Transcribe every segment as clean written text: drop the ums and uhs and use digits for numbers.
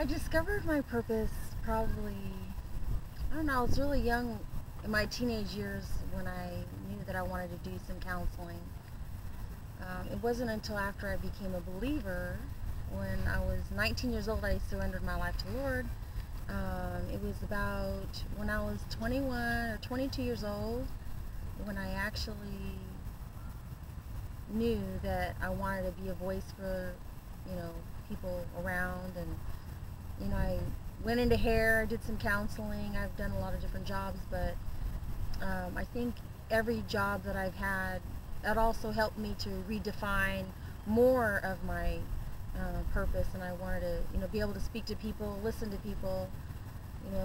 I discovered my purpose probably, I don't know, I was really young in my teenage years when I knew that I wanted to do some counseling. It wasn't until after I became a believer, when I was 19 years old, I surrendered my life to the Lord. It was about when I was 21 or 22 years old when I actually knew that I wanted to be a voice for, people around. And I went into hair, I did some counseling, I've done a lot of different jobs, but I think every job that I've had, that also helped me to redefine more of my purpose. And I wanted to, be able to speak to people, listen to people,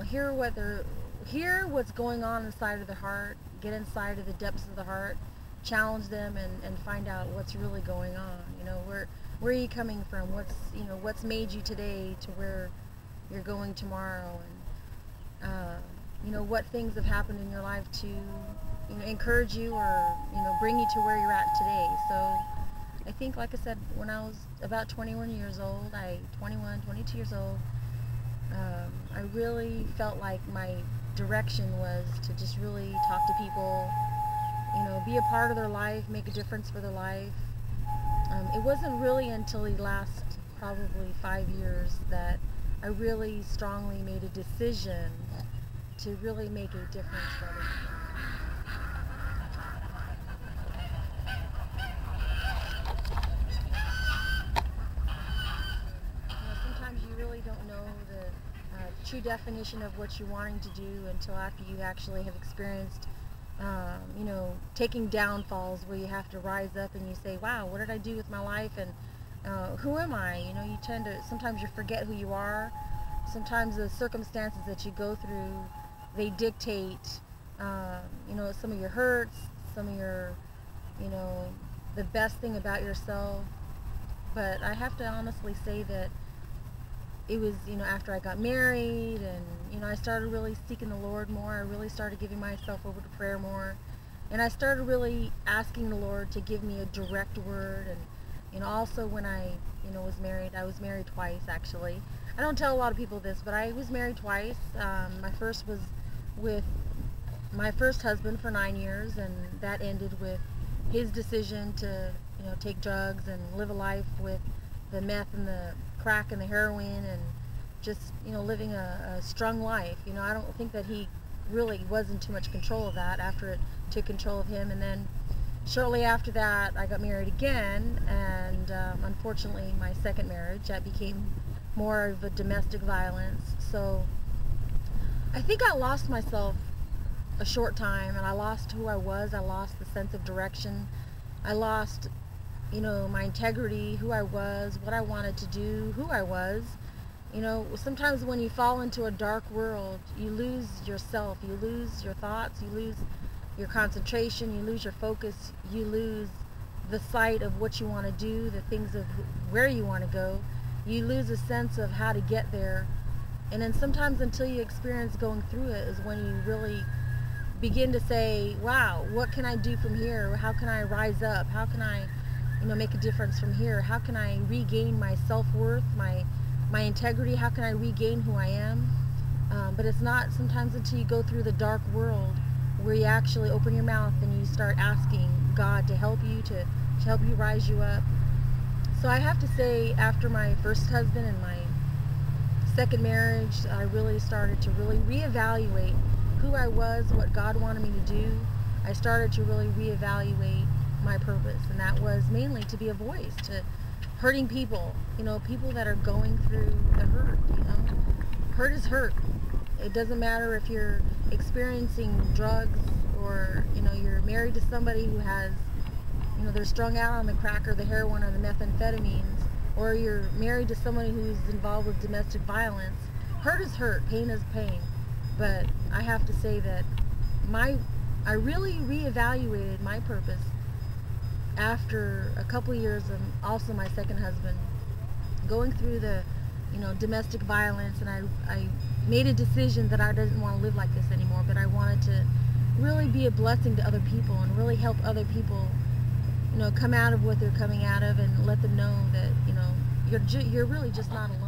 hear what's going on inside of their heart, get inside of the depths of the heart, challenge them, and find out what's really going on. Where are you coming from? What's made you today to where you're going tomorrow, and what things have happened in your life to encourage you, or bring you to where you're at today. So I think, like I said, when I was about 22 years old, I really felt like my direction was to just really talk to people, be a part of their life, make a difference for their life. It wasn't really until the last probably 5 years that I really strongly made a decision to really make a difference for other people. Sometimes you really don't know the true definition of what you're wanting to do until after you actually have experienced taking downfalls where you have to rise up and you say, wow, what did I do with my life, and who am I? You tend to, sometimes you forget who you are. Sometimes the circumstances that you go through, they dictate, some of your hurts, some of your, the best thing about yourself. But I have to honestly say that it was, after I got married and, I started really seeking the Lord more. I really started giving myself over to prayer more. And I started really asking the Lord to give me a direct word. And, also when I, was married, I was married twice, actually. I don't tell a lot of people this, but I was married twice. My first was with my first husband for 9 years, and that ended with his decision to, take drugs and live a life with the meth and the crack and the heroin, and just living a strung life. I don't think that he really was in too much control of that after it took control of him. And then shortly after that I got married again, and unfortunately my second marriage, that became more of a domestic violence. So I think I lost myself a short time, and I lost who I was. I lost the sense of direction. I lost my integrity, who I was, what I wanted to do, who I was. Sometimes when you fall into a dark world, you lose yourself, you lose your thoughts, you lose your concentration, you lose your focus, you lose the sight of what you want to do, the things of where you want to go. You lose a sense of how to get there. And then sometimes until you experience going through it is when you really begin to say, wow, what can I do from here? How can I rise up? How can I make a difference from here? How can I regain my self-worth, my integrity? How can I regain who I am? But it's not sometimes until you go through the dark world where you actually open your mouth and you start asking God to help you, to help you rise you up. So I have to say, after my first husband and my second marriage, I really started to really reevaluate who I was, what God wanted me to do. I started to really reevaluate my purpose, and that was mainly to be a voice to hurting people, people that are going through the hurt. Hurt is hurt. It doesn't matter if you're experiencing drugs, or you're married to somebody who has, they're strung out on the crack or the heroin or the methamphetamines, or you're married to somebody who's involved with domestic violence. Hurt is hurt, pain is pain. But I have to say that I really reevaluated my purpose after a couple years of also my second husband going through the domestic violence, and I made a decision that I didn't want to live like this anymore, but I wanted to really be a blessing to other people and really help other people come out of what they're coming out of, and let them know that you're really just not alone.